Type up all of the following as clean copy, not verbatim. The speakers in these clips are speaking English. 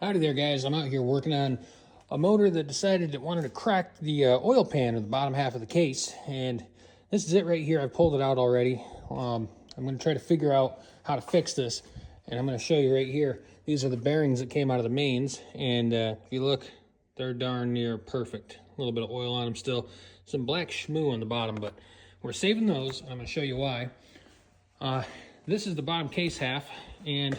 Howdy there, guys. I'm out here working on a motor that decided it wanted to crack the oil pan or the bottom half of the case. And this is it right here. I've pulled it out already. I'm going to try to figure out how to fix this. And I'm going to show you right here. These are the bearings that came out of the mains. And if you look, they're darn near perfect. A little bit of oil on them still. Some black schmoo on the bottom, but we're saving those. I'm going to show you why. This is the bottom case half, and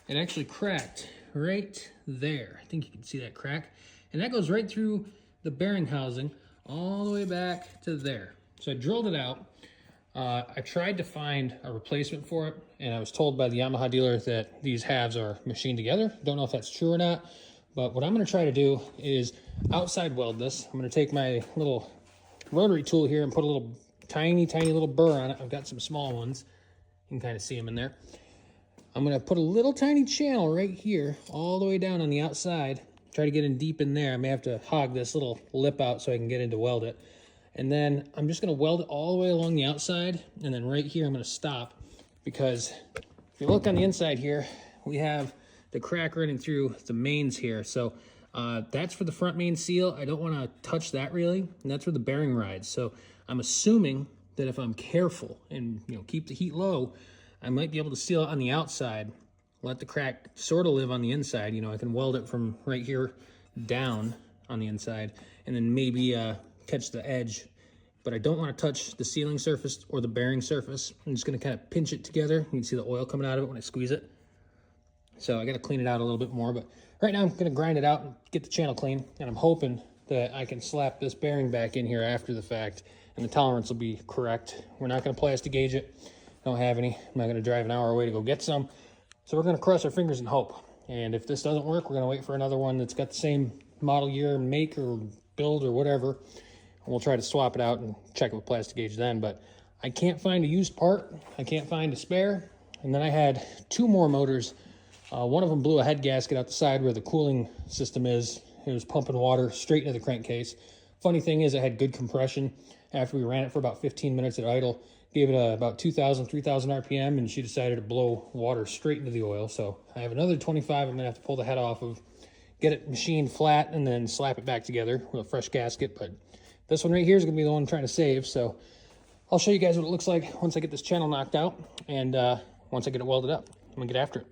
it actually cracked right there. I think you can see that crack. And that goes right through the bearing housing all the way back to there. So I drilled it out. I tried to find a replacement for it, and I was told by the Yamaha dealer that these halves are machined together. Don't know if that's true or not, but what I'm going to try to do is outside weld this. I'm going to take my little rotary tool here and put a little tiny little burr on it. I've got some small ones. You can kind of see them in there. I'm going to put a little tiny channel right here all the way down on the outside. Try to get in deep in there. I may have to hog this little lip out so I can get in to weld it. And then I'm just going to weld it all the way along the outside. And then right here I'm going to stop, because if you look on the inside here, we have the crack running through the mains here. So that's for the front main seal. I don't want to touch that really. And that's where the bearing rides. So I'm assuming that if I'm careful and keep the heat low, I might be able to seal it on the outside, let the crack sort of live on the inside. I can weld it from right here down on the inside, and then maybe catch the edge. But I don't want to touch the sealing surface or the bearing surface. I'm just going to kind of pinch it together. You can see the oil coming out of it when I squeeze it. So I got to clean it out a little bit more. But right now I'm going to grind it out and get the channel clean. And I'm hoping that I can slap this bearing back in here after the fact, and the tolerance will be correct. We're not going to plastic gauge it. Don't have any. I'm not going to drive an hour away to go get some. So we're going to cross our fingers and hope. And if this doesn't work, we're going to wait for another one that's got the same model year, make, or build, or whatever. And we'll try to swap it out and check it with plastic gauge then. But I can't find a used part. I can't find a spare. And then I had two more motors. One of them blew a head gasket out the side where the cooling system is. It was pumping water straight into the crankcase. Funny thing is, it had good compression. After we ran it for about 15 minutes at idle, gave it about 2,000, 3,000 RPM, and she decided to blow water straight into the oil. So I have another 25 I'm gonna have to pull the head off of, get it machined flat, and then slap it back together with a fresh gasket. But this one right here is gonna be the one I'm trying to save. So I'll show you guys what it looks like once I get this channel knocked out, and once I get it welded up. I'm gonna get after it.